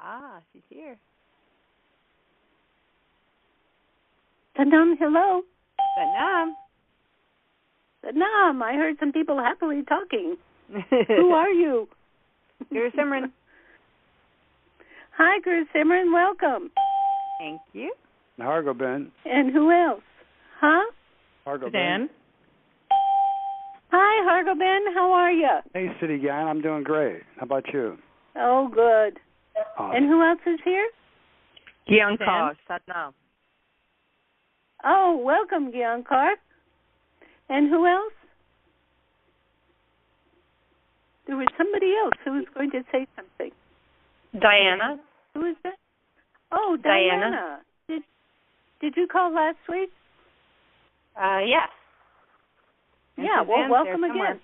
Ah, she's here. Sanam, hello. Sanam. Sanam, I heard some people happily talking. Who are you? Guru Simran. Hi, Guru Simran. Welcome. Thank you. Hargoben. And who else? Huh? Hargoben. Hi, Hargoben. How are you? Hey, Siri Gian. I'm doing great. How about you? Oh, good. Awesome. And who else is here? Gian Kaur, Satnam. Oh, welcome, Gian Kaur. And who else? There was somebody else who was going to say something. Diana. Who is that? Oh, Diana. Did you call last week? Yes. Yeah, well, welcome again.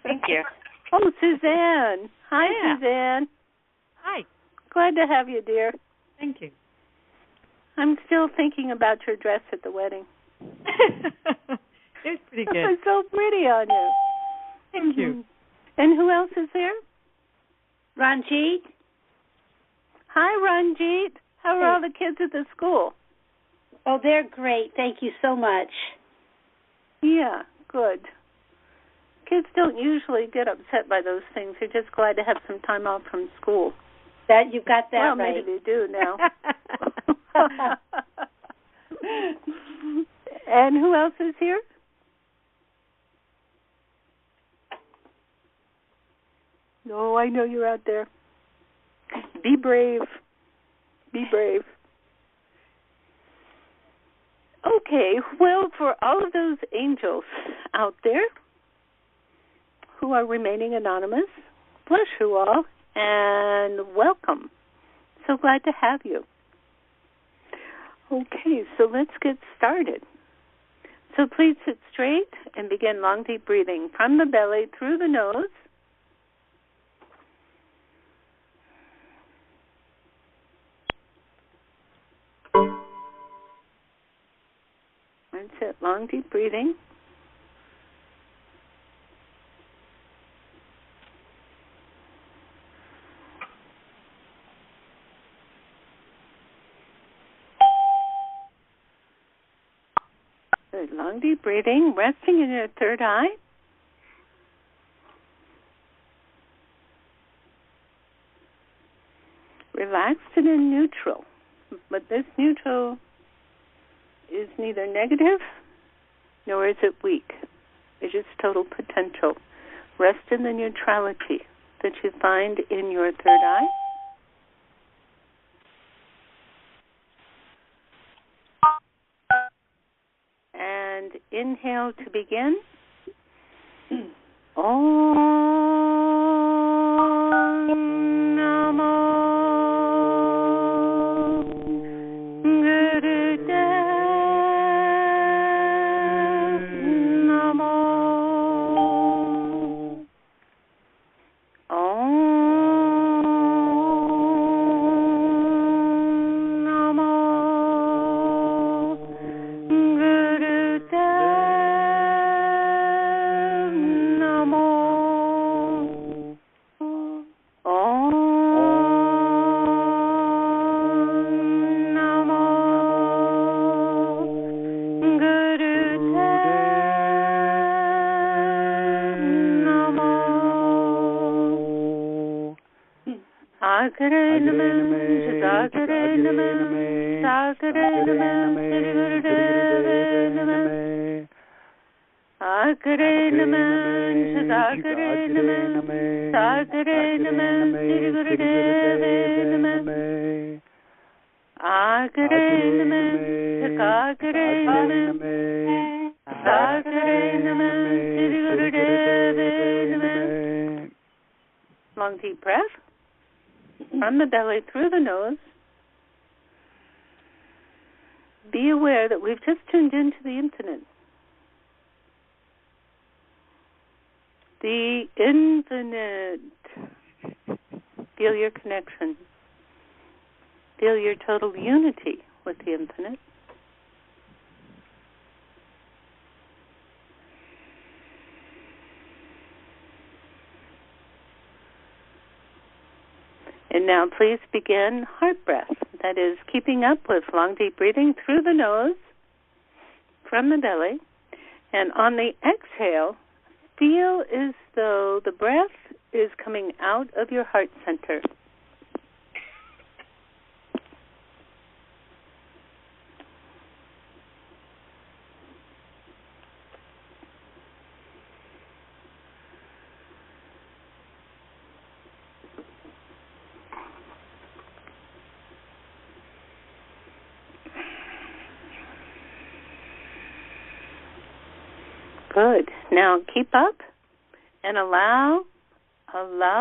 Thank you. Oh, Suzanne. Hi, Yeah. Suzanne. Hi. Glad to have you, dear. Thank you. I'm still thinking about your dress at the wedding. It's pretty good. It was so pretty on you. Thank you. And who else is there? Ranjit. Hi, Ranjit. How are all the kids at the school? Oh, they're great. Thank you so much. Yeah, good. Kids don't usually get upset by those things. They're just glad to have some time off from school. That you've got that well, right. Maybe they do now. And who else is here? Oh, I know you're out there. Be brave. Be brave. Okay, well, for all of those angels out there who are remaining anonymous, bless you all, and welcome. So glad to have you. Okay, so let's get started. So please sit straight and begin long, deep breathing from the belly through the nose. That's it, long, deep breathing. Good, long, deep breathing, resting in your third eye. Relaxed and in neutral, but this neutral is neither negative nor is it weak. It's just total potential. Rest in the neutrality that you find in your third eye. And inhale to begin. Om Namo Long deep breath from the belly through the nose. Be aware that we've just tuned into the infinite. The infinite. Feel your connection. Feel your total unity with the infinite. And now please begin heart breath. That is keeping up with long, deep breathing through the nose, from the belly. And on the exhale, feel as though the breath is coming out of your heart center. Good. Now keep up and allow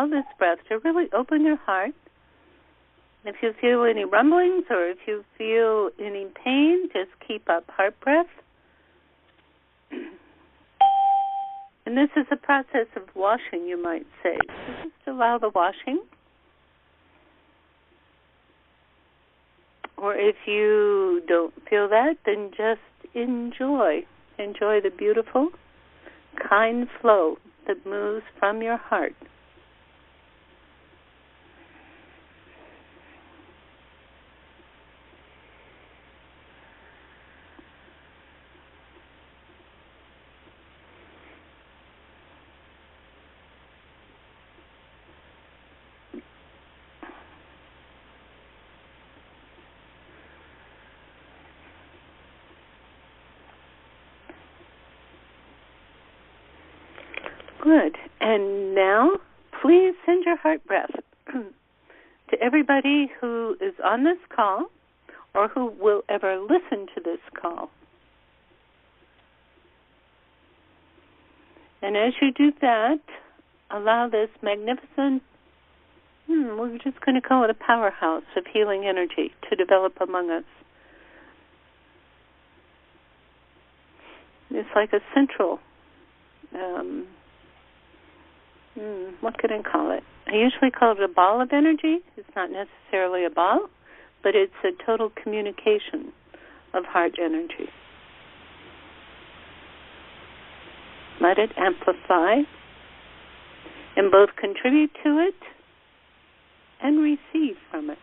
this breath to really open your heart. If you feel any rumblings or if you feel any pain, just keep up heart breath. And this is a process of washing, you might say. So just allow the washing. Or if you don't feel that, then just enjoy. Enjoy the beautiful, kind flow that moves from your heart. Good. And now, please send your heart breath to everybody who is on this call or who will ever listen to this call. And as you do that, allow this magnificent, we're just going to call it a powerhouse of healing energy to develop among us. It's like a central what can I call it? I usually call it a ball of energy. It's not necessarily a ball, but it's a total communication of heart energy. Let it amplify and both contribute to it and receive from it.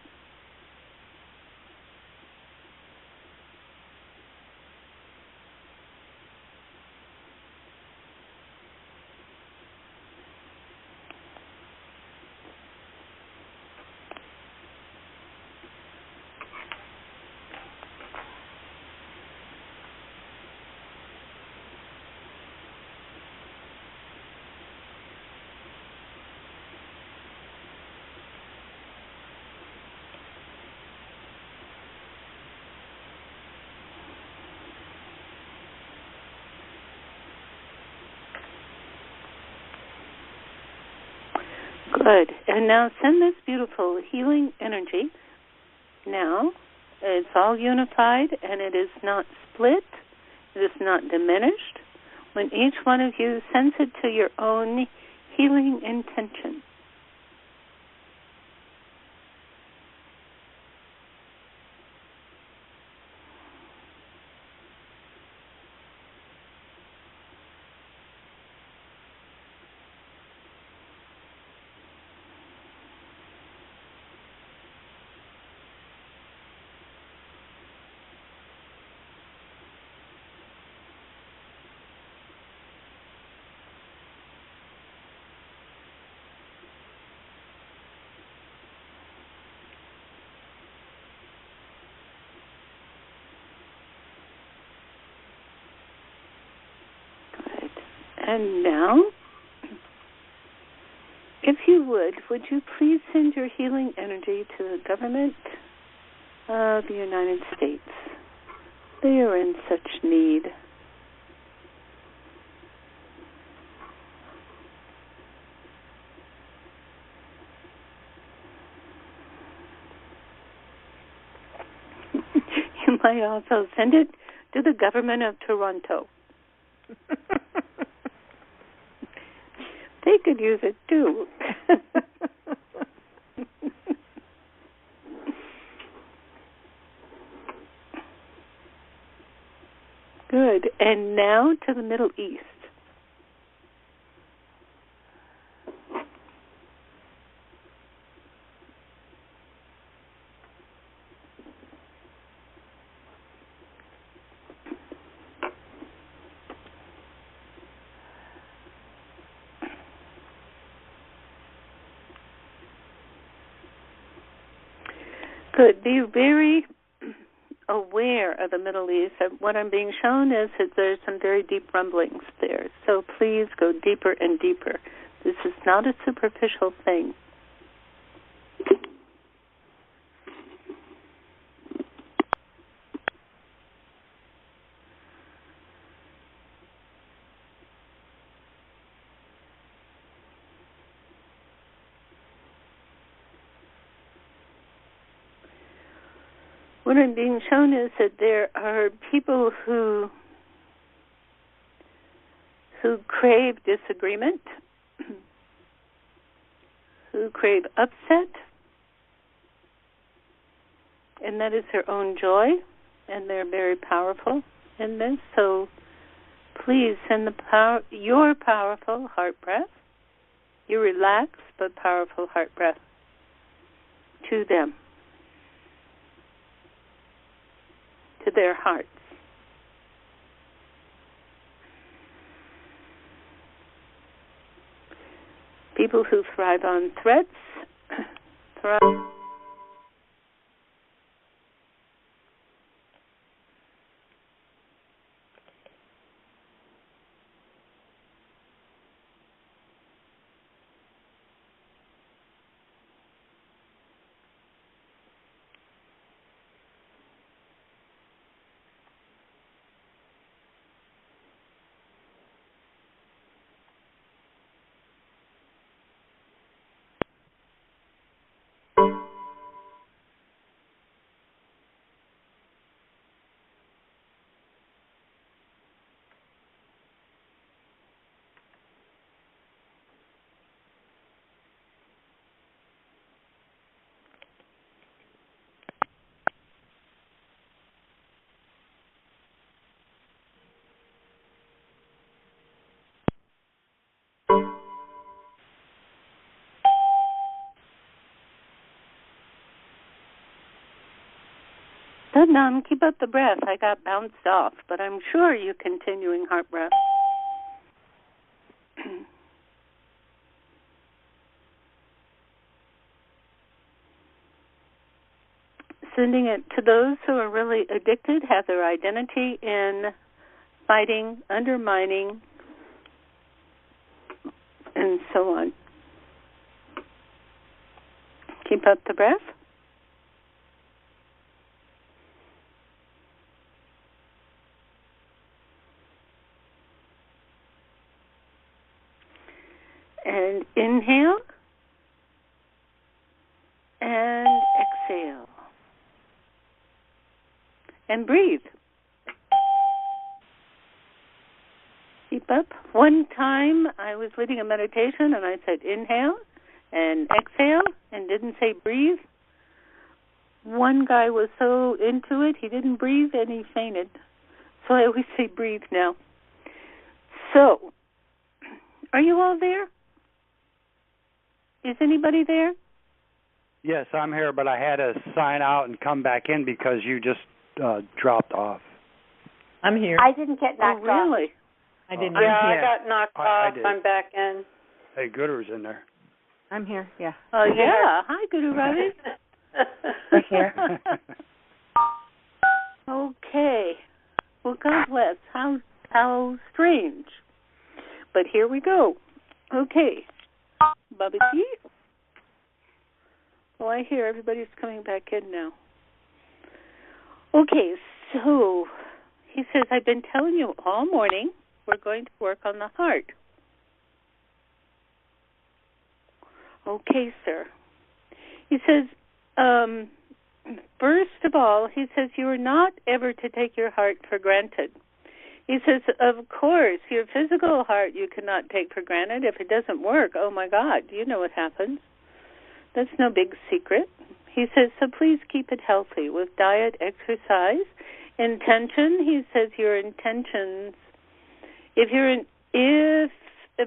Good. And now send this beautiful healing energy. Now, it's all unified and it is not split. It is not diminished. When each one of you sends it to your own healing intention. And now, if you would you please send your healing energy to the government of the United States? They are in such need. You might also send it to the government of Toronto. They could use it too. Good. And now to the Middle East. Good. Be very aware of the Middle East. What I'm being shown is that there's some very deep rumblings there. So please go deeper and deeper. This is not a superficial thing. What I'm being shown is that there are people who crave disagreement, who crave upset, and that is their own joy, and they're very powerful in this. So please send your powerful heart breath, your relaxed but powerful heart breath to them, to their hearts. People who thrive on threats, thrive. Satnam, keep up the breath. I got bounced off, but I'm sure you're continuing heart breath. Sending it to those who are really addicted, have their identity in fighting, undermining, and so on. Keep up the breath. And inhale and exhale. And breathe. Keep up. One time I was leading a meditation and I said inhale and exhale and didn't say breathe. One guy was so into it, he didn't breathe and he fainted. So I always say breathe now. So, are you all there? Is anybody there? Yes, I'm here, but I had to sign out and come back in because you just dropped off. I'm here. I didn't get knocked off. Really? I didn't. Yeah, I'm I here. got knocked off. I'm back in. Hey, Gooder's in there. I'm here, yeah. Oh, yeah. Hi, Guru Ravi. I'm here. Okay. Well, God bless. How strange. But here we go. Okay. Baba Ji. Oh, I hear everybody's coming back in now. Okay, so he says, I've been telling you all morning we're going to work on the heart. Okay, sir. He says, first of all, he says, you are not ever to take your heart for granted. He says, of course, your physical heart you cannot take for granted. If it doesn't work, oh, my God, you know what happens. That's no big secret. He says, so please keep it healthy with diet, exercise, intention. He says your intentions,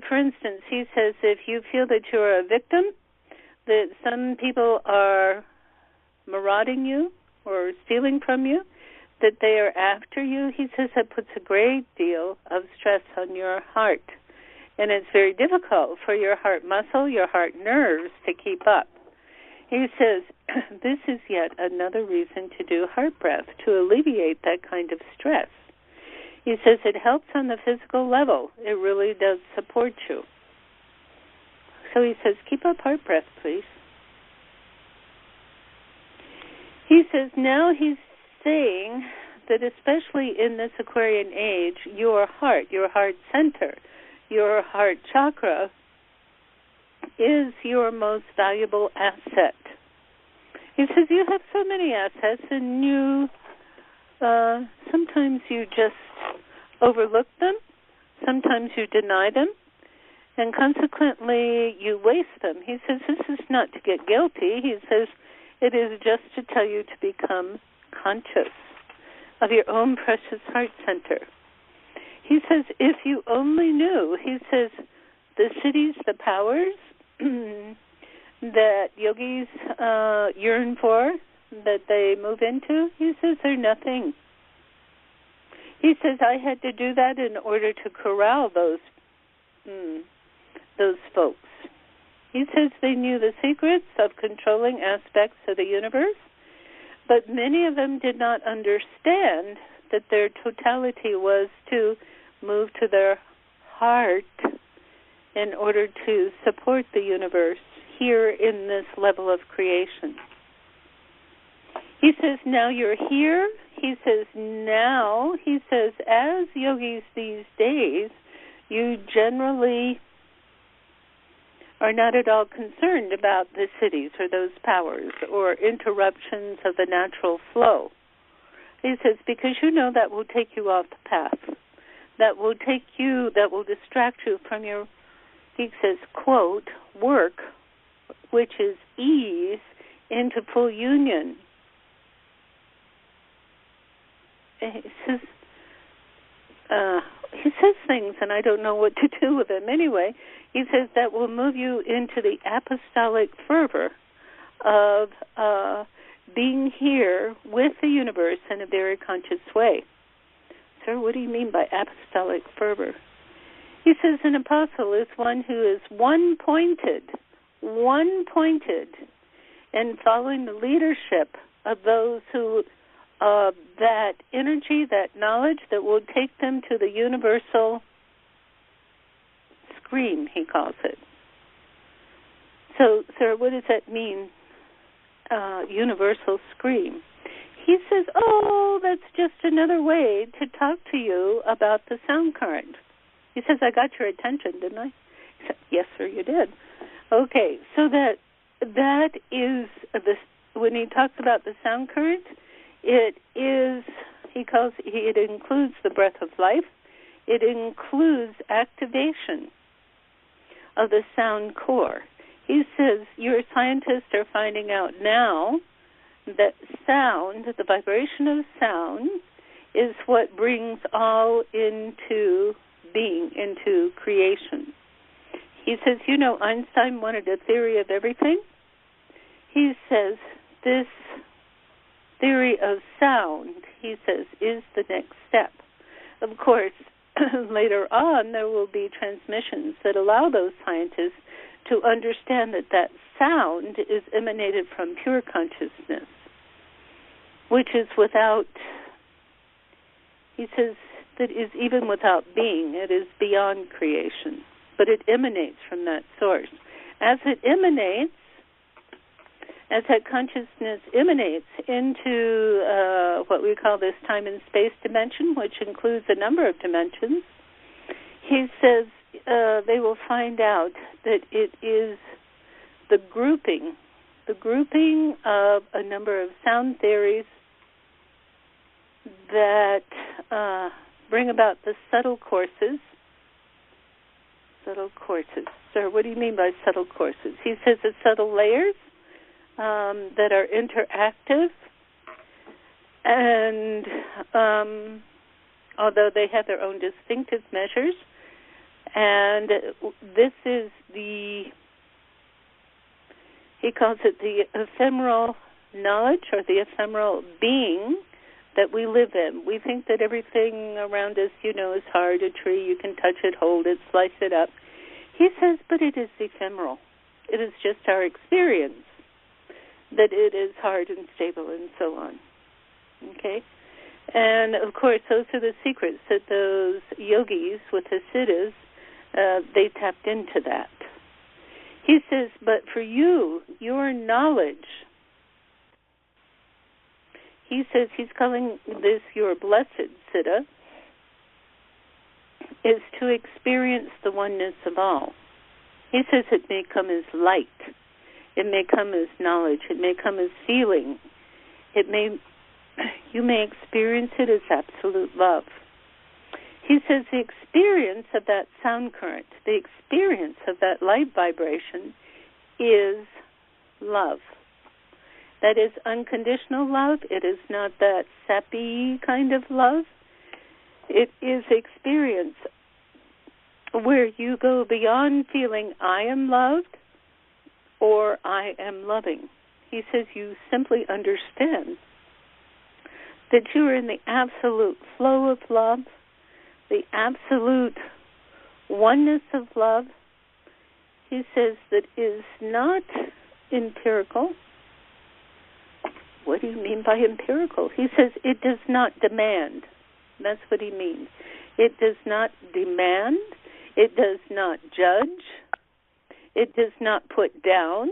for instance, he says if you feel that you're a victim, that some people are marauding you or stealing from you, that they are after you, he says that puts a great deal of stress on your heart. And it's very difficult for your heart muscle, your heart nerves to keep up. He says, this is yet another reason to do heart breath, to alleviate that kind of stress. He says it helps on the physical level. It really does support you. So he says, keep up heart breath, please. He says now he's saying that especially in this Aquarian age, your heart center, your heart chakra is your most valuable asset. He says you have so many assets and you sometimes you just overlook them, sometimes you deny them, and consequently you waste them. He says this is not to get guilty. He says it is just to tell you to become conscious of your own precious heart center. He says if you only knew, he says the cities, the powers that yogis yearn for, that they move into, he says they're nothing. He says I had to do that in order to corral those folks. He says they knew the secrets of controlling aspects of the universe, but many of them did not understand that their totality was to move to their heart in order to support the universe here in this level of creation. He says, now you're here. He says, now, he says, as yogis these days, you generally are not at all concerned about the cities or those powers or interruptions of the natural flow. He says, because you know that will take you off the path. That will distract you from your, he says, quote, work, which is ease into full union. He says things, and I don't know what to do with them anyway. He says that will move you into the apostolic fervor of being here with the universe in a very conscious way. Sir, what do you mean by apostolic fervor? He says an apostle is one who is one-pointed, and following the leadership of those who that energy, that knowledge that will take them to the universal scream, he calls it. So, sir, what does that mean, universal scream? He says, oh, that's just another way to talk to you about the sound current. He says, I got your attention, didn't I? He said, yes, sir, you did. Okay, so that is, when he talks about the sound current, it is, it includes the breath of life. It includes activation of the sound core. He says your scientists are finding out now that sound, the vibration of sound, is what brings all into being, into creation. He says, you know, Einstein wanted a theory of everything. He says this theory of sound, he says, is the next step. Of course, later on there will be transmissions that allow those scientists to understand that sound is emanated from pure consciousness, which is without, he says, that is even without being. It is beyond creation, but it emanates from that source. As it emanates, as that consciousness emanates into what we call this time and space dimension, which includes a number of dimensions, he says they will find out that it is the grouping of a number of sound theories that bring about the subtle courses. Subtle courses. Sir, what do you mean by subtle courses? He says the subtle layers that are interactive, and although they have their own distinctive measures, and this is he calls it the ephemeral knowledge or the ephemeral being that we live in. We think that everything around us, you know, is hard, a tree, you can touch it, hold it, slice it up. He says, but it is ephemeral. It is just our experience. that it is hard and stable and so on. Okay? And, of course, those are the secrets that those yogis with the siddhas, they tapped into that. He says, but for you, your knowledge, he says he's calling this your blessed siddha, is to experience the oneness of all. He says it may come as light. It may come as knowledge. It may come as feeling. You may experience it as absolute love. He says the experience of that sound current, the experience of that light vibration is love. That is unconditional love. It is not that sappy kind of love. It is experience where you go beyond feeling I am loved or I am loving. He says you simply understand that you are in the absolute flow of love, the absolute oneness of love. He says that is not empirical. What do you mean by empirical? He says it does not demand. That's what he means. It does not demand. It does not judge. It does not put down.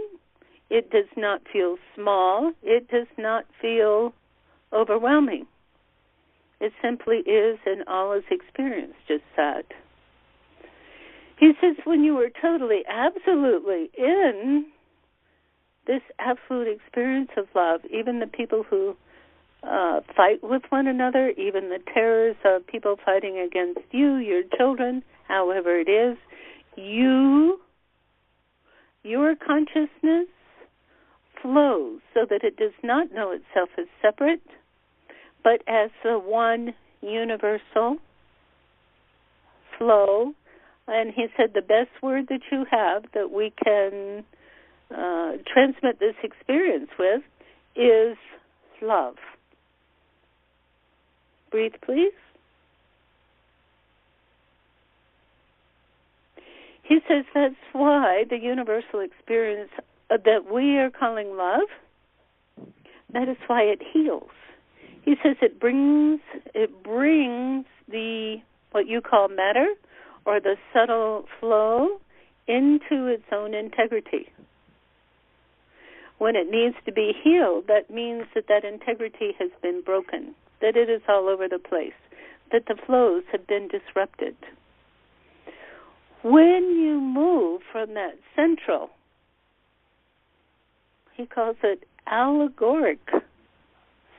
It does not feel small. It does not feel overwhelming. It simply is, and all is experienced, just that. He says when you are totally, absolutely in this absolute experience of love, even the people who fight with one another, even the terrors of people fighting against you, your children, however it is, your consciousness flows so that it does not know itself as separate, but as the one universal flow. And he said the best word that you have that we can transmit this experience with is love. Breathe, please. He says that's why the universal experience that we are calling love, that is why it heals. He says it brings the what you call matter or the subtle flow into its own integrity. When it needs to be healed, that means that integrity has been broken, that it is all over the place, that the flows have been disrupted. When you move from that central, he calls it allegoric,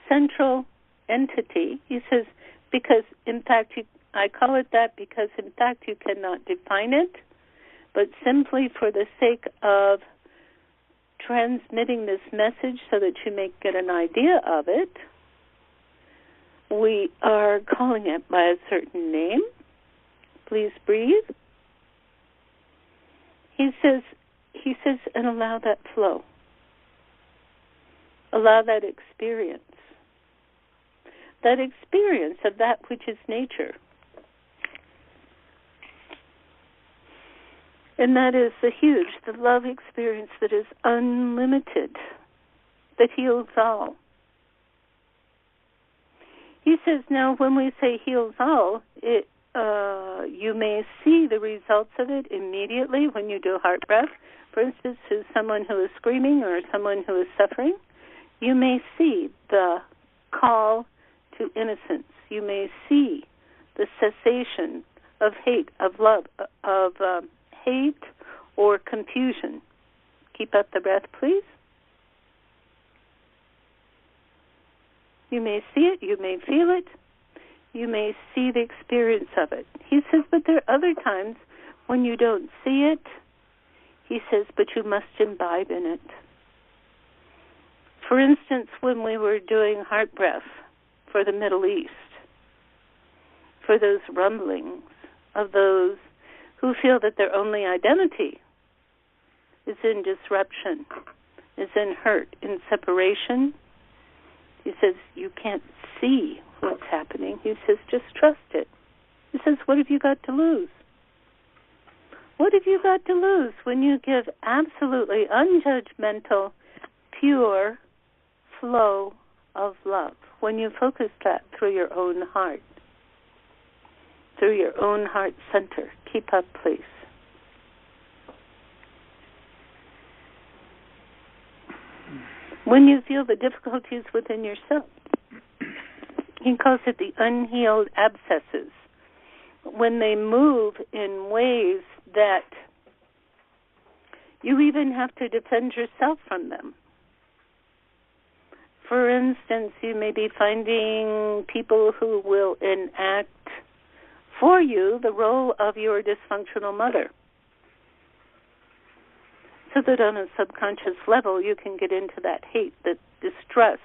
central entity, he says, because in fact, I call it that because in fact you cannot define it, but simply for the sake of transmitting this message so that you may get an idea of it, we are calling it by a certain name. Please breathe. He says, and allow that flow. Allow that experience of that which is nature. And that is the love experience that is unlimited, that heals all. He says, now when we say heals all, you may see the results of it immediately when you do heart breath. For instance, to someone who is screaming or someone who is suffering, you may see the call to innocence. You may see the cessation of hate, of love, of hate or confusion. Keep up the breath, please. You may see it, you may feel it, you may see the experience of it. He says, but there are other times when you don't see it. He says, but you must imbibe in it. For instance, when we were doing heart breath for the Middle East, for those rumblings of those who feel that their only identity is in disruption, is in hurt, in separation. He says, you can't see what's happening. He says, just trust it. He says, what have you got to lose? What have you got to lose when you give absolutely unjudgmental, pure flow of love. When you focus that through your own heart, through your own heart center. Keep up, please. When you feel the difficulties within yourself, he calls it the unhealed abscesses. When they move in ways that you even have to defend yourself from them. For instance, you may be finding people who will enact for you the role of your dysfunctional mother. So that on a subconscious level you can get into that hate, that distrust,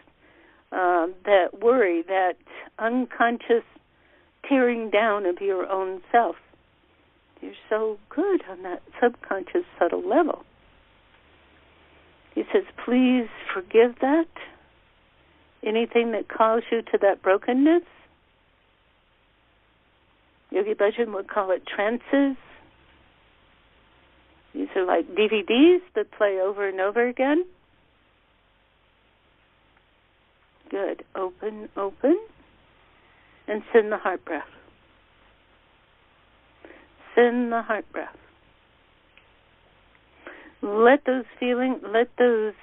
that worry, that unconscious tearing down of your own self. You're so good on that subconscious subtle level. He says, please forgive that. Anything that calls you to that brokenness. Yogi Bhajan would call it trances. These are like DVDs that play over and over again. Good. Open, open. And send the heart breath. Send the heart breath. Let those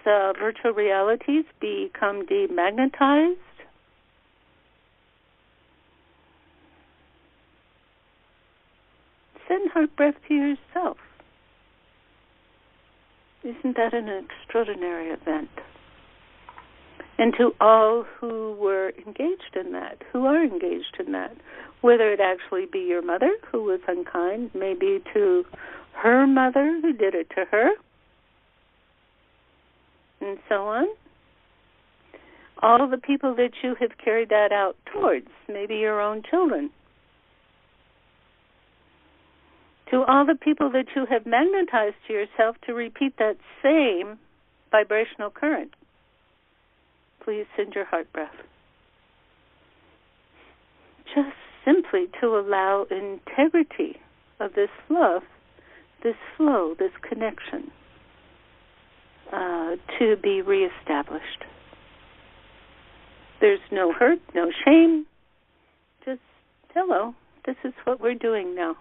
virtual realities become demagnetized. Send heart breath to yourself. Isn't that an extraordinary event? And to all who were engaged in that, who are engaged in that, whether it actually be your mother who was unkind, maybe to her mother who did it to her, and so on. All the people that you have carried that out towards, maybe your own children. To all the people that you have magnetized to yourself to repeat that same vibrational current. Please send your heart breath. Just simply to allow integrity of this love, this flow, this connection to be reestablished. There's no hurt, no shame. Just, hello, this is what we're doing now.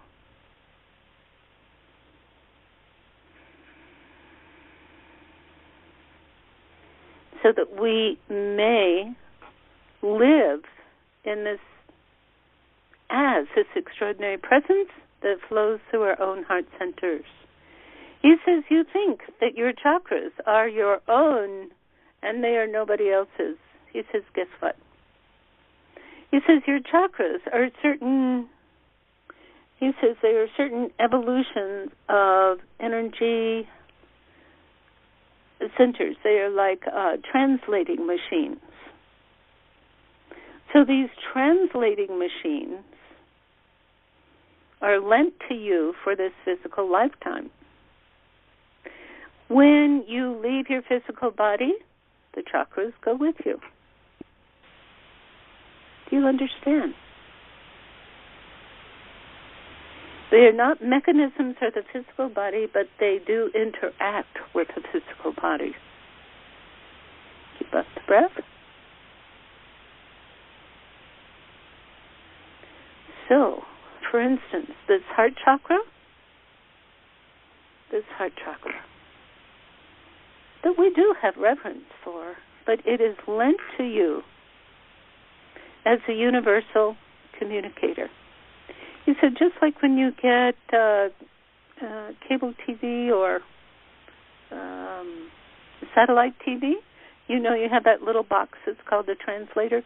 So that we may live in this extraordinary presence that flows through our own heart centers. He says you think that your chakras are your own and they are nobody else's. He says, guess what? He says your chakras are certain evolutions of energy centers. They are like translating machines. So these translating machines are lent to you for this physical lifetime. When you leave your physical body, the chakras go with you. Do you understand? They are not mechanisms of the physical body, but they do interact with the physical body. Keep up the breath. So, for instance, this heart chakra, that we do have reverence for, but it is lent to you as a universal communicator. He said, just like when you get cable TV or satellite TV, you know you have that little box that's called the translator,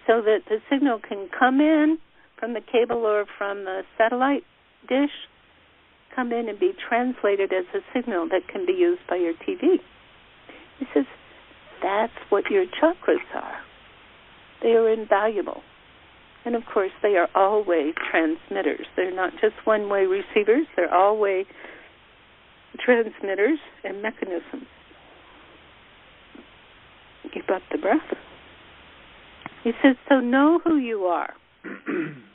so that the signal can come in from the cable or from the satellite dish, come in and be translated as a signal that can be used by your TV. He says, that's what your chakras are. They are invaluable. And, of course, they are all-way transmitters. They're not just one-way receivers. They're all-way transmitters and mechanisms. Keep up the breath. He says, so know who you are.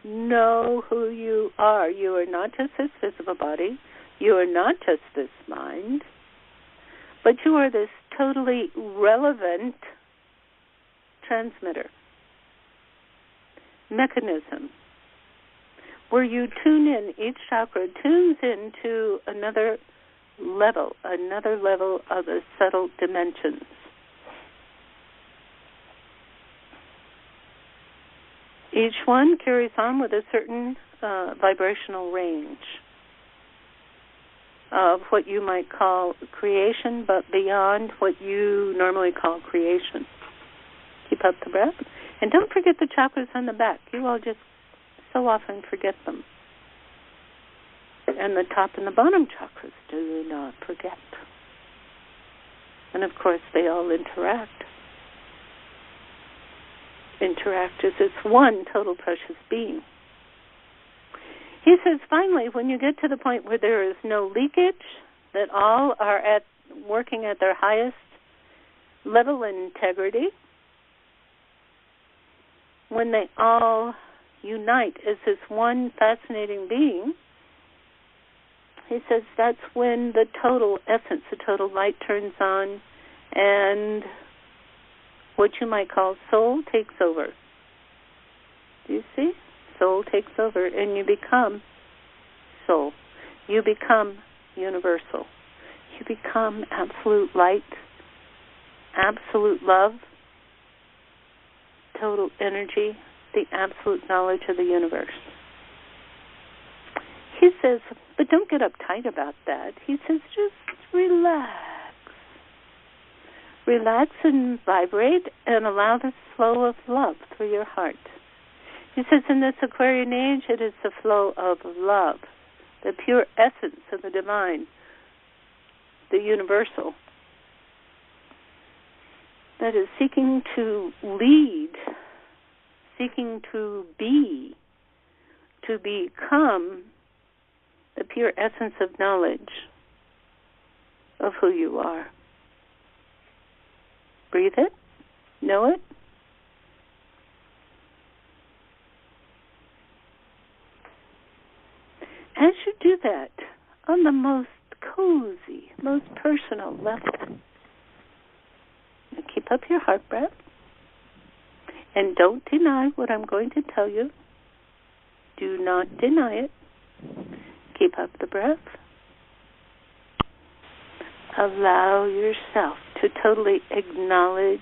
Know who you are. You are not just this physical body. You are not just this mind. But you are this totally relevant transmitter mechanism where you tune in. Each chakra tunes into another level of the subtle dimensions. Each one carries on with a certain vibrational range of what you might call creation, but beyond what you normally call creation. Keep up the breath. And don't forget the chakras on the back. You all just so often forget them. And the top and the bottom chakras, do not forget. And of course, they all interact. Interact as it's one total precious being. He says, finally, when you get to the point where there is no leakage, that all are working at their highest level of integrity, when they all unite as this one fascinating being, he says that's when the total essence, the total light turns on, and what you might call soul takes over. Do you see? Soul takes over, and you become soul. You become universal. You become absolute light, absolute love, total energy, the absolute knowledge of the universe. He says, but don't get uptight about that. He says, just relax. Relax and vibrate and allow the flow of love through your heart. He says, in this Aquarian age, it is the flow of love, the pure essence of the divine, the universal, that is seeking to lead, seeking to be, to become the pure essence of knowledge of who you are. Breathe it. Know it. As you do that, on the most cozy, most personal level, now keep up your heart breath, and don't deny what I'm going to tell you. Do not deny it. Keep up the breath. Allow yourself to totally acknowledge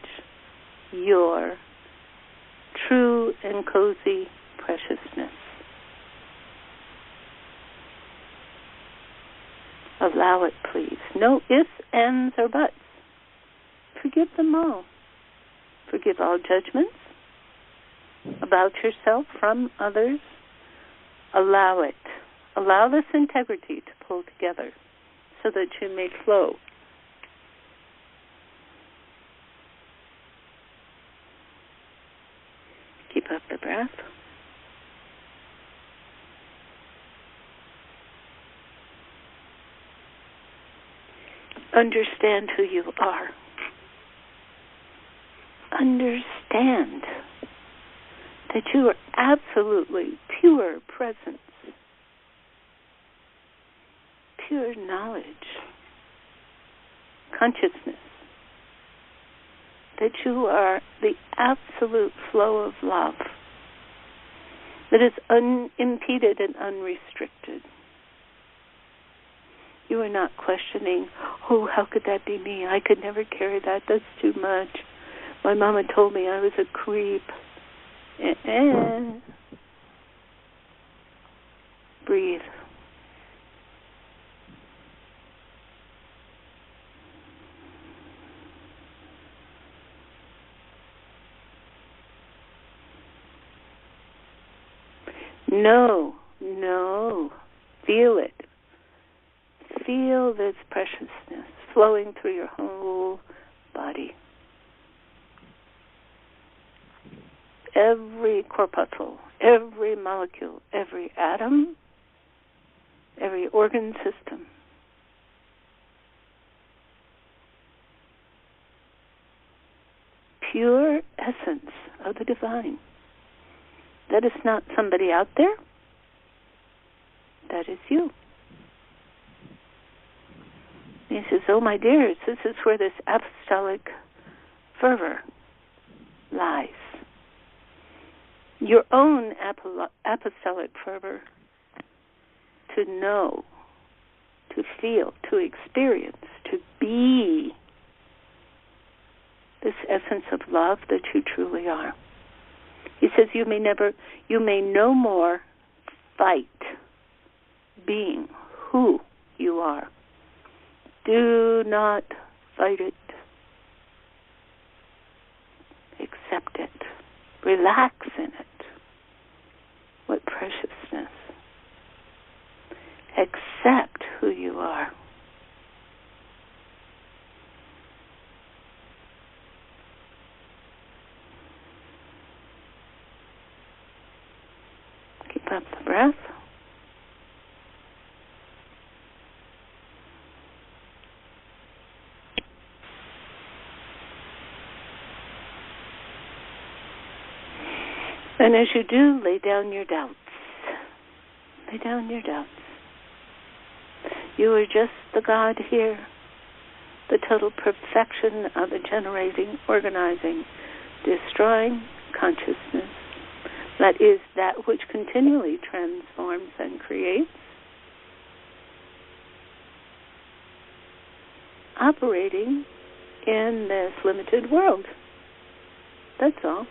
your true and cozy preciousness. Allow it, please. No ifs, ands, or buts. Forgive them all. Forgive all judgments about yourself from others. Allow it. Allow this integrity to pull together so that you may flow. Keep up the breath. Understand who you are. Understand that you are absolutely pure presence, pure knowledge, consciousness, that you are the absolute flow of love that is unimpeded and unrestricted. You are not questioning, oh, how could that be me? I could never carry that. That's too much. My mama told me I was a creep. Breathe. No. Feel it. Feel this preciousness flowing through your whole body. Every corpuscle, every molecule, every atom, every organ system. Pure essence of the divine. That is not somebody out there. That is you. He says, oh, my dears, this is where this apostolic fervor lies. Your own apostolic fervor to know, to feel, to experience, to be this essence of love that you truly are. He says you may no more fight being who you are. Do not fight it. Accept it. Relax in it. What preciousness. Accept who you are. Keep up the breath. And as you do, lay down your doubts. Lay down your doubts. You are just the God here, the total perfection of a generating, organizing, destroying consciousness. That is that which continually transforms and creates, operating in this limited world. That's all.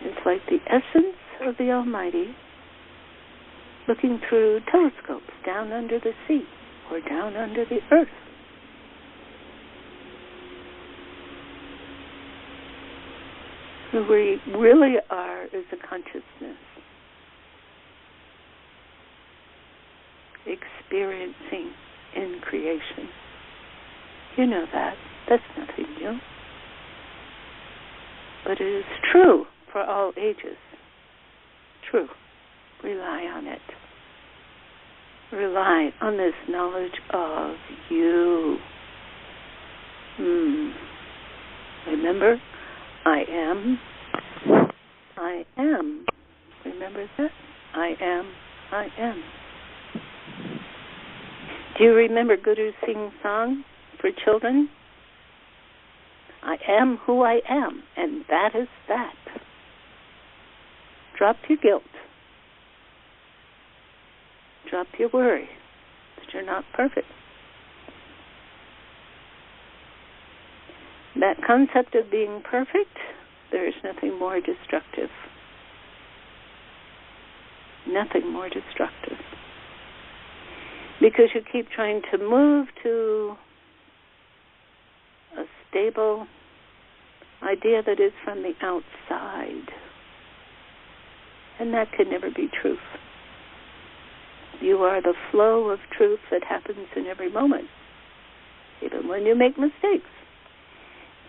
It's like the essence of the Almighty looking through telescopes down under the sea or down under the earth. Who we really are is a consciousness experiencing in creation. You know that. That's nothing new. But it is true for all ages. True. Rely on it. Rely on this knowledge of you. Remember, I am. I am. Remember that? I am. I am. Do you remember Guru Singh's song for children? I am who I am, and that is that. Drop your guilt. Drop your worry that you're not perfect. That concept of being perfect, there is nothing more destructive. Nothing more destructive. Because you keep trying to move to a stable idea that is from the outside. And that can never be truth. You are the flow of truth that happens in every moment. Even when you make mistakes.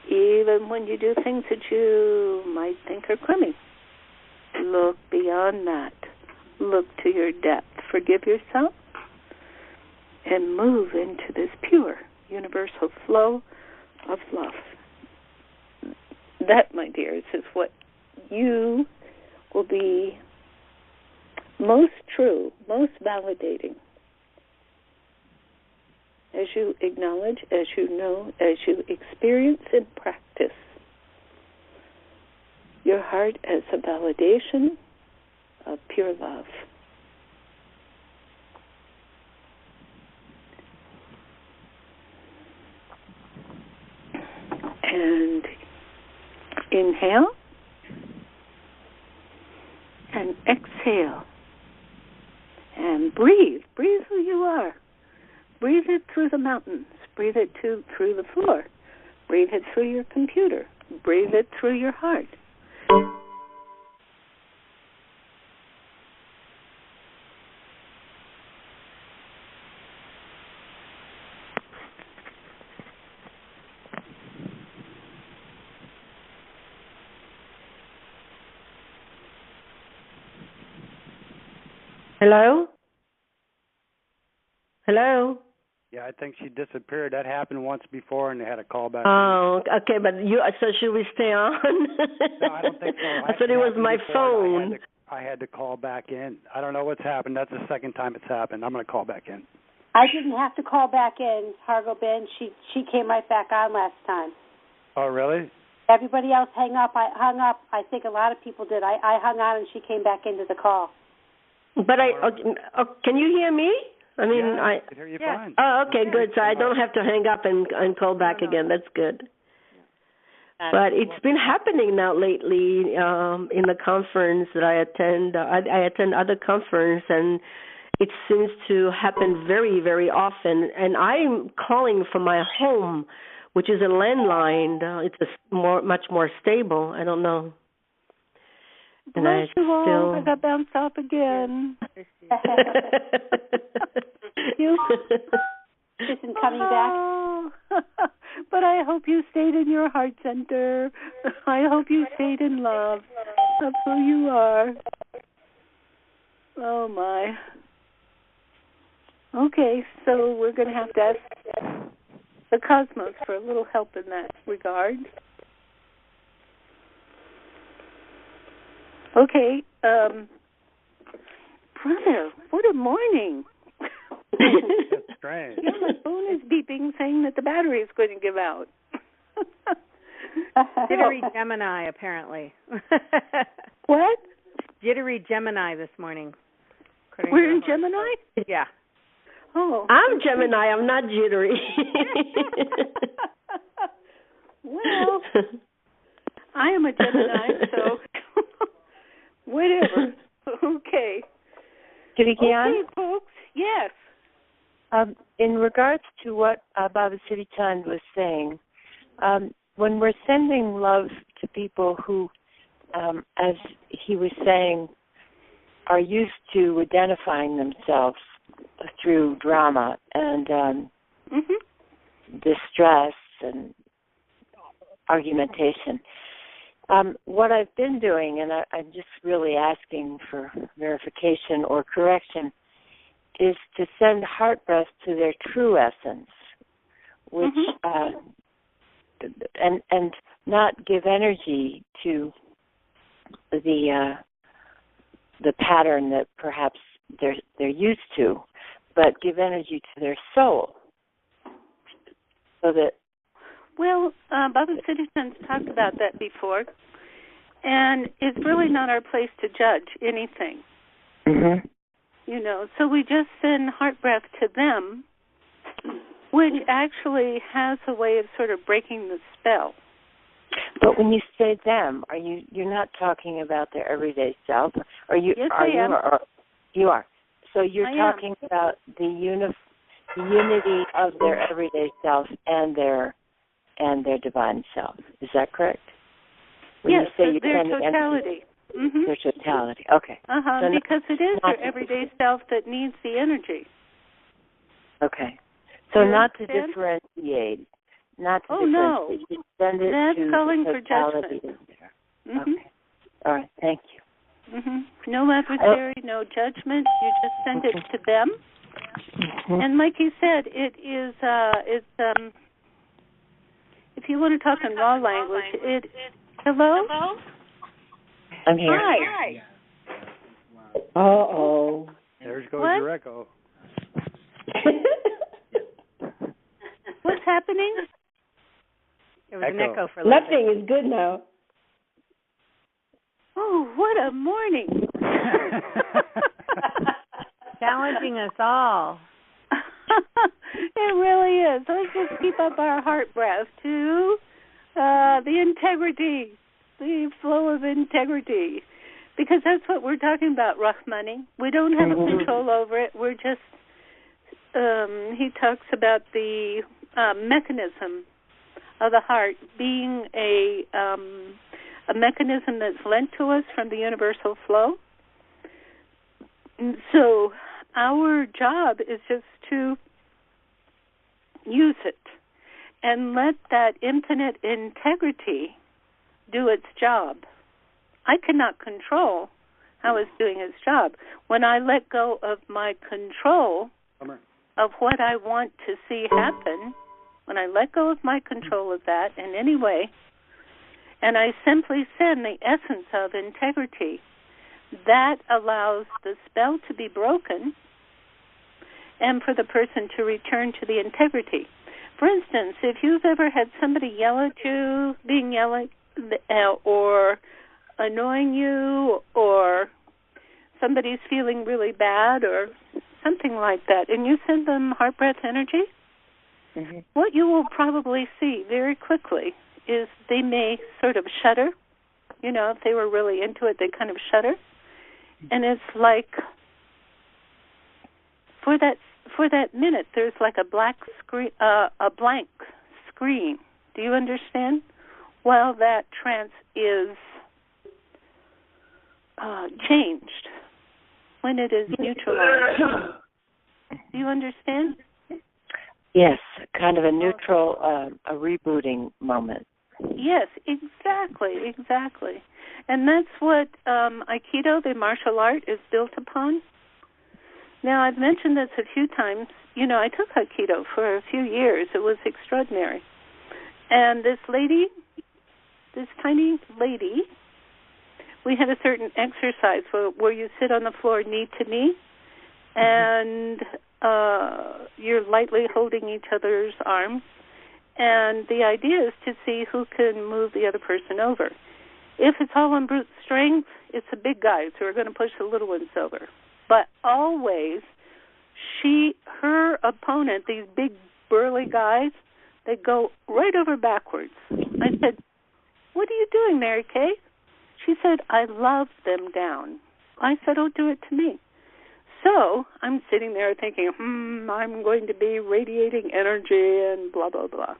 Even when you do things that you might think are crummy. Look beyond that. Look to your depth. Forgive yourself. And move into this pure, universal flow of love. That, my dears, is what you will be most true, most validating as you acknowledge, as you know, as you experience and practice your heart as a validation of pure love. And inhale and exhale and breathe. Breathe who you are. Breathe it through the mountains. Breathe it through the floor. Breathe it through your computer. Breathe it through your heart. Hello? Hello? Yeah, I think she disappeared. That happened once before, and they had a call back. Oh, okay, but so should we stay on? No, I don't think so. I thought it was my phone. I had to call back in. I don't know what's happened. That's the second time it's happened. I'm going to call back in. I didn't have to call back in, Hargo Ben. She came right back on last time. Oh, really? Everybody else hung up. I think a lot of people did. I hung on and she came back into the call. But can you hear me? I mean, yeah, I can hear you fine. Oh, okay, good. So I don't have to hang up and call back again. That's good. But it's been happening now lately in the conference that I attend. I attend other conference, and it seems to happen very, very often. And I'm calling from my home, which is a landline. It's much more stable. I don't know. And I got bounced off again. You isn't coming back. But I hope you stayed in your heart center. I hope you stayed in love. That's who you are. Oh, my. Okay, so we're going to have to ask the cosmos for a little help in that regard. Okay, brother, what a morning. That's strange. Yeah, my phone is beeping saying that the battery is going to give out. Jittery Gemini, apparently. What? Jittery Gemini this morning. We're in Gemini? Yeah. Oh. I'm Gemini. I'm not jittery. Well, I am a Gemini, so whatever. Okay. Siri Gian? Okay, folks. Yes. In regards to what Baba Siri Chand was saying, when we're sending love to people who, as he was saying, are used to identifying themselves through drama and distress and argumentation, what I've been doing, and I'm just really asking for verification or correction, is to send heart breaths to their true essence, which and not give energy to the pattern that perhaps they're used to, but give energy to their soul, so that. Well, Baba Siri Chand's talked about that before, and it's really not our place to judge anything. Mm-hmm. You know, so we just send heart breath to them, which actually has a way of sort of breaking the spell. But when you say them, you're not talking about their everyday self? Are you? Yes, are I am. You? Or, you are. So you're I talking about the unity of their everyday self and their divine self. Is that correct? When yes, you say their totality. Their totality. Okay. So because it is their everyday self that needs the energy. Okay. So you not understand? to differentiate. Not to differentiate. No. Send it That's to calling the for totality judgment. Okay. All right. Thank you. No adversary, no judgment. You just send it to them. And like you said, it is, if you want to talk in raw language, hello? I'm here. Hi. Uh-oh. There goes your echo. What's happening? It was an echo for a little Nothing bit. is good now. Oh, what a morning. Challenging us all. It really is. Let's just keep up our heart breath to the integrity, the flow of integrity, because that's what we're talking about, Rahmani. We don't have a control over it. We're just, he talks about the mechanism of the heart being a mechanism that's lent to us from the universal flow. And so our job is just to use it and let that infinite integrity do its job. I cannot control how it's doing its job. When I let go of my control of what I want to see happen, when I let go of my control of that in any way, and I simply send the essence of integrity, that allows the spell to be broken and for the person to return to the integrity. For instance, if you've ever had somebody yell at you, being yelling, or annoying you, or somebody's feeling really bad or something like that, and you send them heart breath energy, what you will probably see very quickly is they may sort of shudder. You know, if they were really into it, they kind of shudder. And it's like for that minute, there's like a blank screen. Do you understand? While that trance is changed, when it is neutralized. Do you understand? Yes, kind of a neutral, a rebooting moment. Yes, exactly. And that's what Aikido, the martial art, is built upon. Now, I've mentioned this a few times. You know, I took Aikido for a few years. It was extraordinary. And this tiny lady, we had a certain exercise where you sit on the floor knee to knee, and you're lightly holding each other's arms. And the idea is to see who can move the other person over. If it's all on brute strength, it's the big guys who are going to push the little ones over. But always, her opponent, these big burly guys, they go right over backwards. I said, "What are you doing, Mary Kay?" She said, "I love them down." I said, "Oh, do it to me." So I'm sitting there thinking, I'm going to be radiating energy and blah, blah, blah.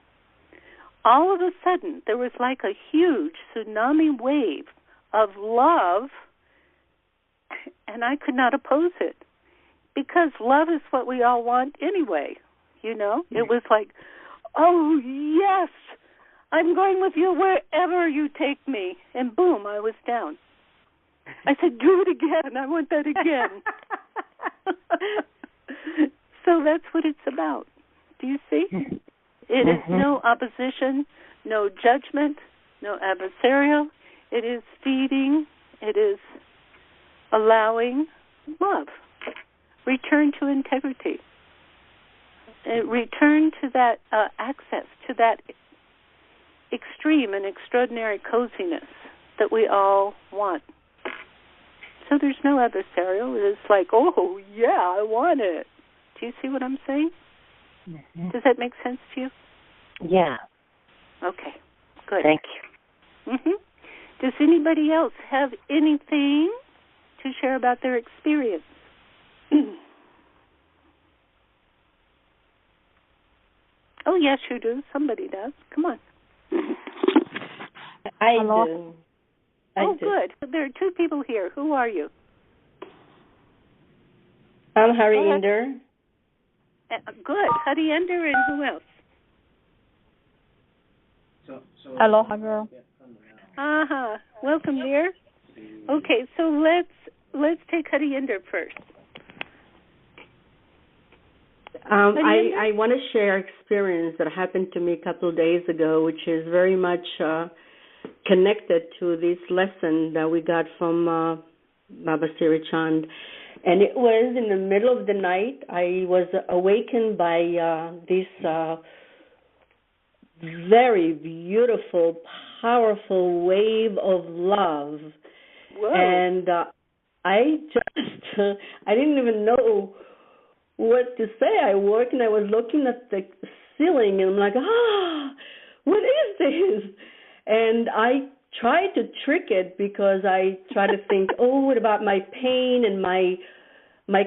All of a sudden, there was like a huge tsunami wave of love, and I could not oppose it, because love is what we all want anyway, you know? It was like, oh, yes, I'm going with you wherever you take me. And boom, I was down. I said, do it again. I want that again. So that's what it's about. Do you see? It is no opposition, no judgment, no adversarial. It is feeding. It is allowing love. Return to integrity. Return to that access, to that extreme and extraordinary coziness that we all want. So there's no adversarial. It's like, oh, yeah, I want it. Do you see what I'm saying? Does that make sense to you? Yeah. Okay, good. Thank you. Does anybody else have anything to share about their experience? Oh, yes, you do. Somebody does. Come on. I do. Good. There are two people here. Who are you? I'm Harinder. Good. Harinder, and who else? Aloha, girl. Welcome, dear. Okay, so let's take Harinder first. I want to share experience that happened to me a couple of days ago, which is very much connected to this lesson that we got from Baba Siri Chand. And it was in the middle of the night. I was awakened by this very beautiful, powerful wave of love. Whoa. And I didn't even know what to say. I woke and I was looking at the ceiling, and I'm like, what is this? And I tried to trick it, because I tried to think, what about my pain and my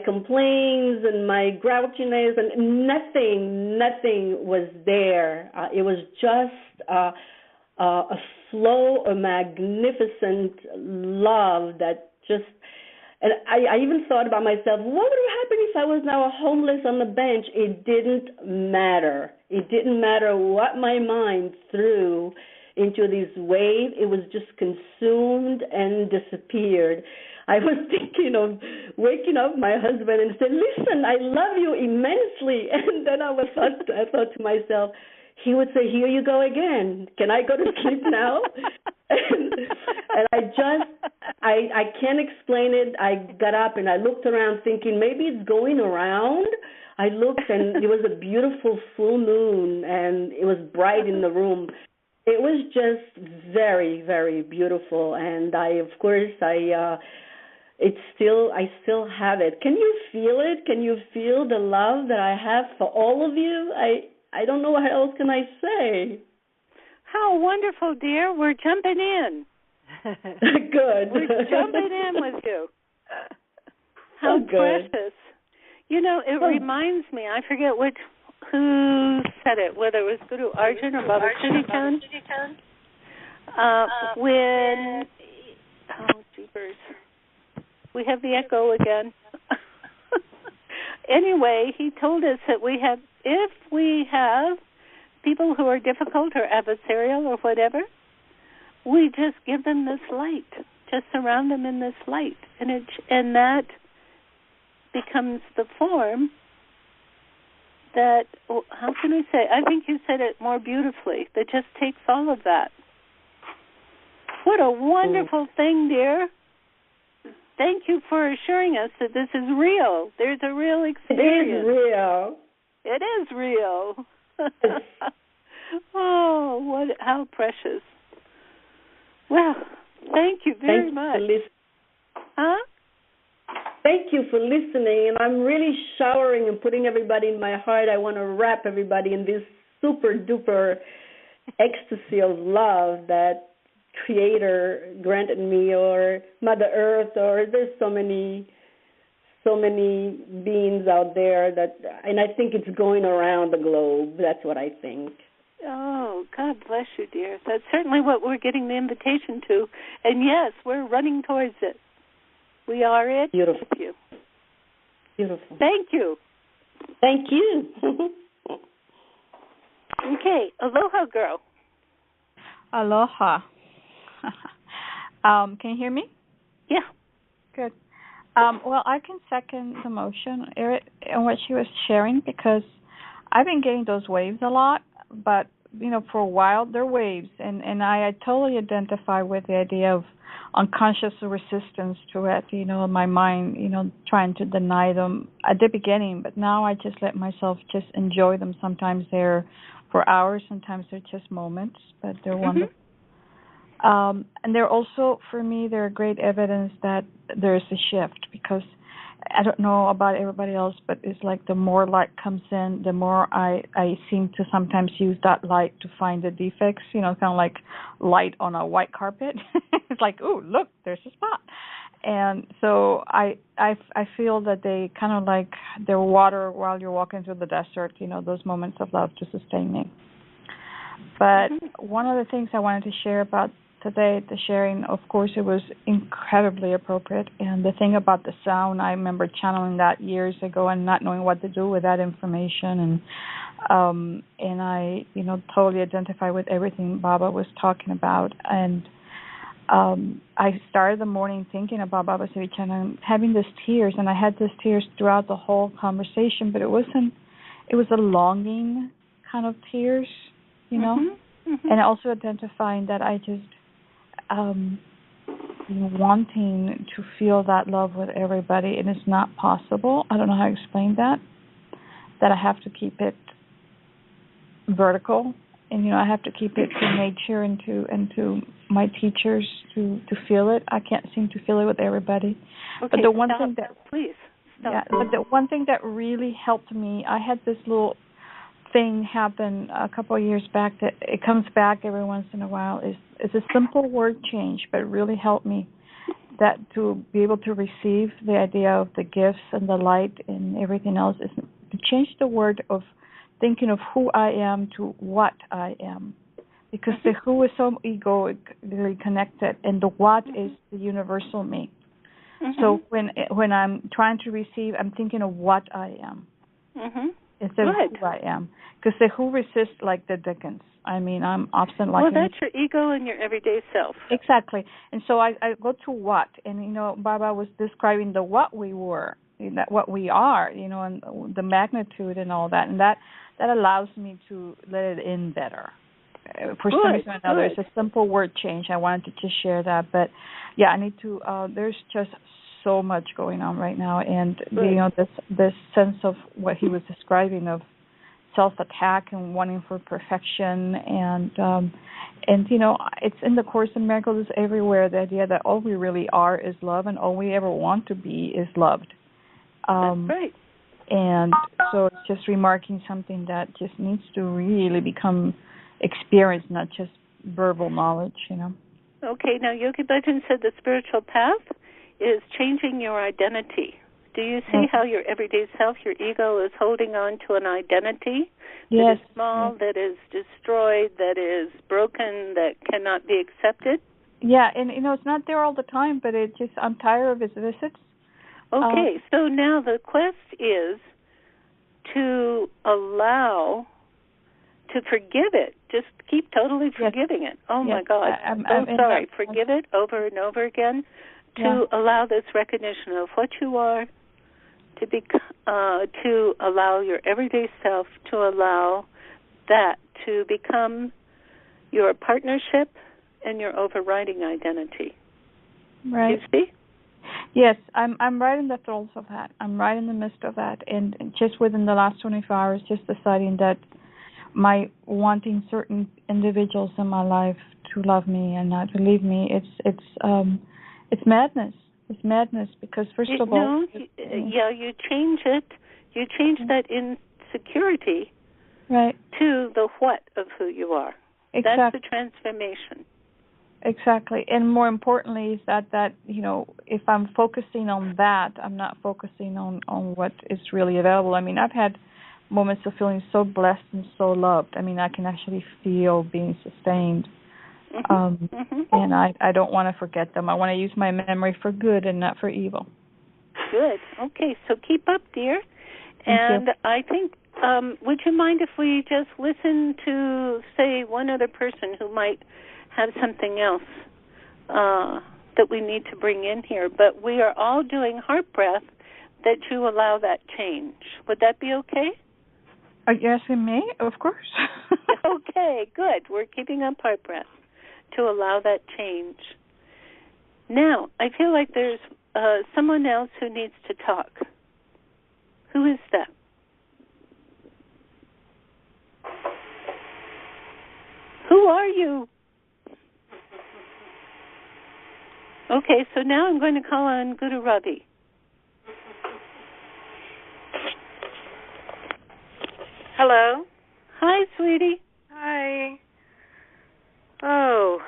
complaints and my grouchiness, and nothing was there. It was just a flow of magnificent love that just. And I even thought about myself, what would happen if I was now homeless on the bench? It didn't matter. It didn't matter what my mind threw into this wave. It was just consumed and disappeared. I was thinking of waking up my husband and saying, listen, I love you immensely. And then I thought to myself, he would say, here you go again. Can I go to sleep now? and I can't explain it. I got up and I looked around thinking maybe it's going around. I looked and it was a beautiful full moon and it was bright in the room. It was just very, very beautiful, and I still have it. Can you feel it? Can you feel the love that I have for all of you? I don't know what else can I say. How wonderful, dear. We're jumping in. Good. We're jumping in with you. How good. Precious. You know, it reminds me, I forget who said it, whether it was Guru Arjun or Baba Siri Chand. Jeepers. We have the echo again. Anyway, he told us that if we have people who are difficult or adversarial or whatever, we just give them this light, just surround them in this light, and that becomes the form that, how can I say, I think you said it more beautifully, that just takes all of that. What a wonderful thing, dear. Thank you for assuring us that this is real. There's a real experience. It is real. It is real. Oh, how precious. Well, thank you very much. Thank you for listening, and I'm really showering and putting everybody in my heart. I want to wrap everybody in this super-duper ecstasy of love that Creator granted me, or Mother Earth, or there's so many beings out there and I think it's going around the globe. That's what I think. Oh, God bless you, dear. That's certainly what we're getting the invitation to. And yes, we're running towards it. We are it. Beautiful. With you. Beautiful. Thank you. Thank you. Okay, aloha, girl. Aloha. Can you hear me? Yeah. Good. Well, I can second the motion and what she was sharing, because I've been getting those waves a lot, but for a while they're waves, and I totally identify with the idea of unconscious resistance to it, my mind, trying to deny them at the beginning, but now I just let myself just enjoy them. Sometimes they're for hours, sometimes they're just moments, but they're wonderful. And they're also, for me, they're great evidence that there's a shift, because I don't know about everybody else, but it's like the more light comes in, the more I seem to sometimes use that light to find the defects, kind of like light on a white carpet. It's like, ooh, look, there's a spot. And so I feel that they kind of like they're water while you're walking through the desert, those moments of love to sustain me. But one of the things I wanted to share about today, the sharing, of course, it was incredibly appropriate. And the thing about the sound, I remember channeling that years ago and not knowing what to do with that information. And I, totally identify with everything Baba was talking about. And I started the morning thinking about Baba Siri Chand and having these tears. And I had these tears throughout the whole conversation, but it was a longing kind of tears, and also identifying that I just wanting to feel that love with everybody, and it's not possible. I don't know how to explain that I have to keep it vertical, and I have to keep it to nature and to my teachers to feel it. I can't seem to feel it with everybody. Okay, but the one thing please stop. Yeah, but the one thing that really helped me, I had this little thing happen a couple of years back that it comes back every once in a while. It's a simple word change, but it really helped me that to be able to receive the idea of the gifts and the light and everything else is to change the word of thinking of who I am to what I am, because the who is so egoically connected and the what is the universal me. So when I'm trying to receive, I'm thinking of what I am. Instead of who I am. Because the who resists like the Dickens. I mean, I'm obstinate like... Well, that's your ego and your everyday self. Exactly. And so I go to what. And, Baba was describing the what we were, what we are, and the magnitude and all that. And that allows me to let it in better. for some reason or another. It's a simple word change. I wanted to just share that. But, yeah, I need to there's just so much going on right now. And, this sense of what he was describing of self-attack and wanting for perfection. And it's in the Course in Miracles, it's everywhere, the idea that all we really are is love and all we ever want to be is loved. That's right. And so it's just remarking something that just needs to really become experienced, not just verbal knowledge, Okay, now Yogi Bhajan said the spiritual path is changing your identity. Do you see how your everyday self, your ego, is holding on to an identity that is small, that is destroyed, that is broken, that cannot be accepted? Yeah, and it's not there all the time, but I'm tired of its visits. Okay, so now the quest is to allow, to forgive it. Just keep totally forgiving it. Oh, my God. I'm so sorry. Forgive it over and over again. To allow this recognition of what you are, to allow your everyday self, to allow that to become your partnership and your overriding identity. Right. You see? Yes, I'm right in the throes of that. I'm right in the midst of that, and just within the last 24 hours, just deciding that my wanting certain individuals in my life to love me and not to leave me, it's madness. It's madness because first of all, you change it. You change that insecurity, right, to the what of who you are. Exactly. That's the transformation. Exactly, and more importantly is that if I'm focusing on that, I'm not focusing on what is really available. I mean, I've had moments of feeling so blessed and so loved. I mean, I can actually feel being sustained. And I don't want to forget them. I want to use my memory for good and not for evil. Good. Okay, so keep up, dear. Thank you. I think, would you mind if we just listen to, say, one other person who might have something else that we need to bring in here? But we are all doing heart breath that you allow that change. Would that be okay? Are you asking me? Of course. Okay, good. We're keeping up heart breath to allow that change. Now, I feel like there's someone else who needs to talk. Who is that? Who are you? Okay, so now I'm going to call on Guru Ravi. Hello. Hi, sweetie. Hi. Oh,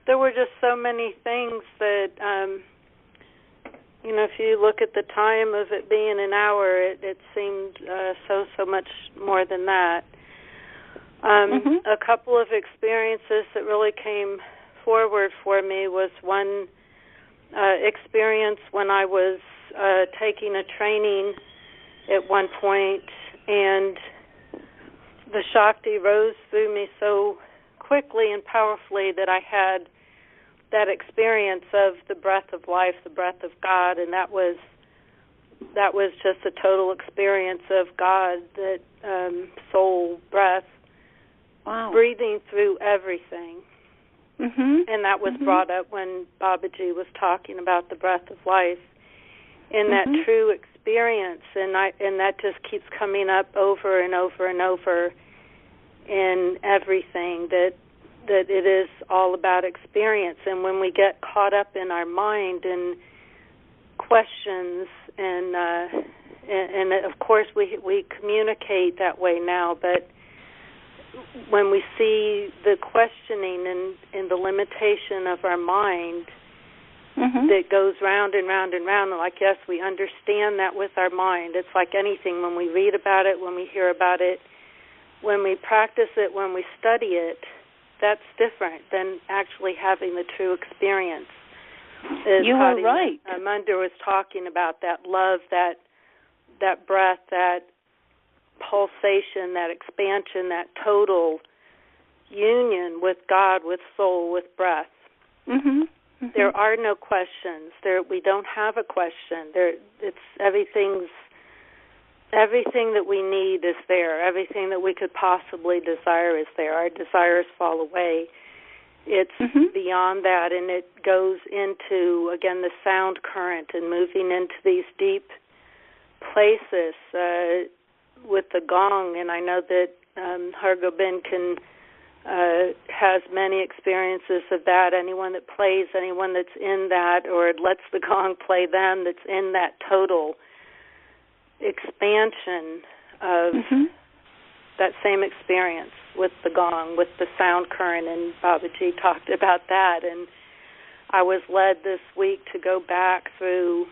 there were just so many things that, if you look at the time of it being an hour, it seemed so much more than that. A couple of experiences that really came forward for me was one experience when I was taking a training at one point, and the Shakti rose through me so quickly and powerfully that I had that experience of the breath of life, the breath of God, and that was just a total experience of God, that soul breath, breathing through everything. And that was brought up when Babaji was talking about the breath of life, and that true experience, and that just keeps coming up over and over and over in everything, that it is all about experience. And when we get caught up in our mind and questions, and of course we communicate that way now, but when we see the questioning and the limitation of our mind that goes round and round and round, like, yes, we understand that with our mind. It's like anything. When we read about it, when we hear about it, when we practice it, when we study it, that's different than actually having the true experience. You are right. Munda was talking about that love, that breath, that pulsation, that expansion, that total union with God, with soul, with breath. There are no questions. We don't have a question. Everything's everything that we need is there. Everything that we could possibly desire is there. Our desires fall away. It's beyond that, and it goes into, again, the sound current and moving into these deep places with the gong. And I know that Hargobind has many experiences of that. Anyone that plays, anyone that's in that, or lets the gong play them, that's in that total expansion of that same experience with the gong, with the sound current, and Babaji talked about that. And I was led this week to go back through,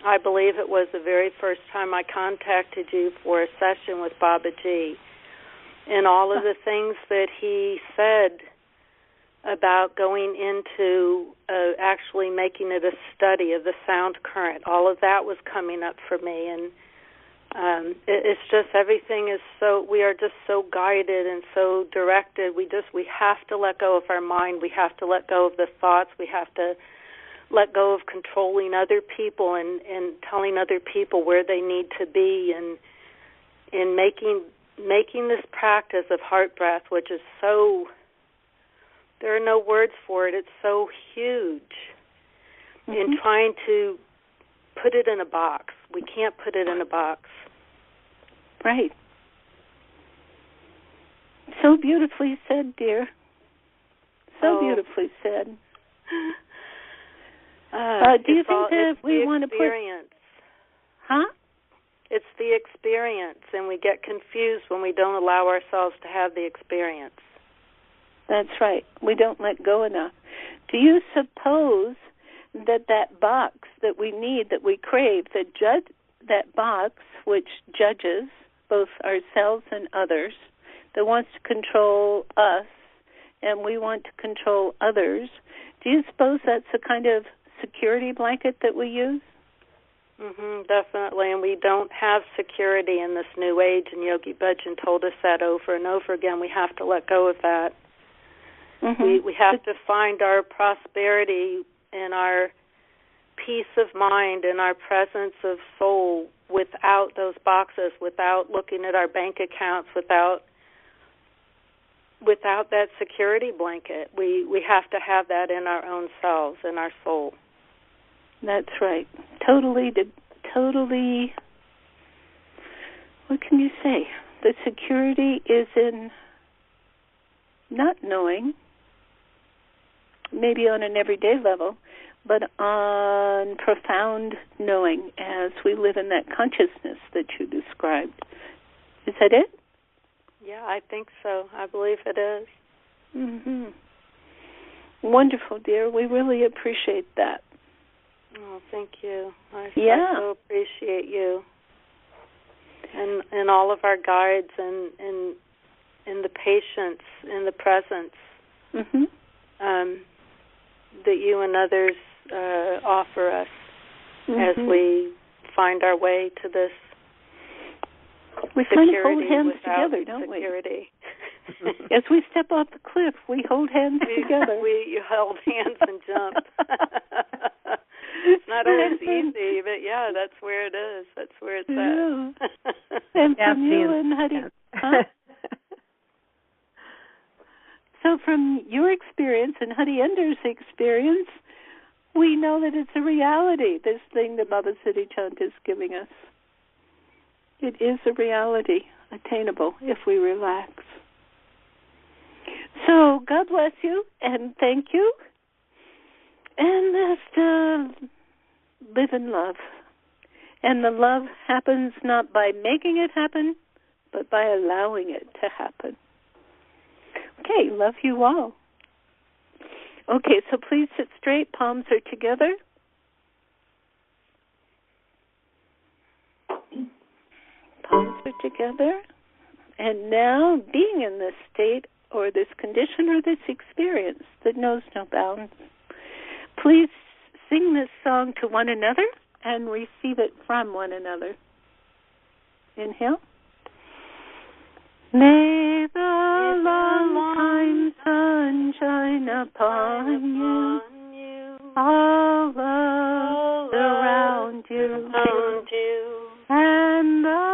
I believe it was the very first time I contacted you for a session with Babaji, and all of the things that he said about going into actually making it a study of the sound current. All of that was coming up for me, and it's just everything is so, we are just so guided and so directed. We have to let go of our mind. We have to let go of the thoughts. We have to let go of controlling other people and telling other people where they need to be, and in making this practice of heart breath, which is so, there are no words for it, it's so huge, in trying to put it in a box. We can't put it in a box. Right. So beautifully said, dear. So beautifully said. Do you think that we want to put... Huh? It's the experience, and we get confused when we don't allow ourselves to have the experience. That's right. We don't let go enough. Do you suppose that box that we need, that we crave, that box which judges both ourselves and others, that wants to control us, and we want to control others, do you suppose that's a kind of security blanket that we use? Definitely, and we don't have security in this new age, and Yogi Bhajan told us that over and over again. We have to let go of that. We have to find our prosperity and our peace of mind and our presence of soul without those boxes, without looking at our bank accounts, without that security blanket. We have to have that in our own selves, in our soul. That's right. Totally, what can you say? The security is in not knowing, maybe on an everyday level, but on profound knowing as we live in that consciousness that you described. Is that it? Yeah, I think so. I believe it is. Wonderful, dear. We really appreciate that. Oh, thank you. I so appreciate you and all of our guides and the patience and the presence that you and others offer us as we find our way to this we kind of hold hands together, don't security. We? As we step off the cliff, we hold hands together. You held hands and jumped. It's not always easy, but yeah, that's where it is. That's where it's at. And from you and Hadi. Huh? So from your experience and Hadi Ender's experience, we know that it's a reality, this thing that Baba Siri Chand is giving us. It is a reality, attainable if we relax. So God bless you, and thank you. And just live in love. And the love happens not by making it happen, but by allowing it to happen. Okay, love you all. Okay, so please sit straight, palms are together. Palms are together. And now, being in this state, or this condition, or this experience that knows no bounds, please sing this song to one another and receive it from one another. Inhale. May the long time sunshine upon you, all around you, and the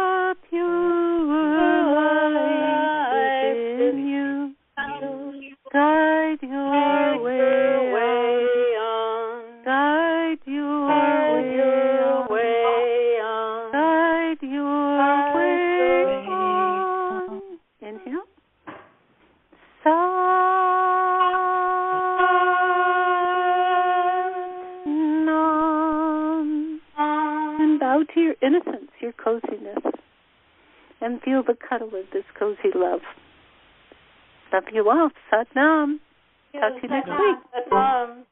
and feel the cuddle of this cozy love. Love you all. Sat Nam. Talk to you next week. Sat Nam.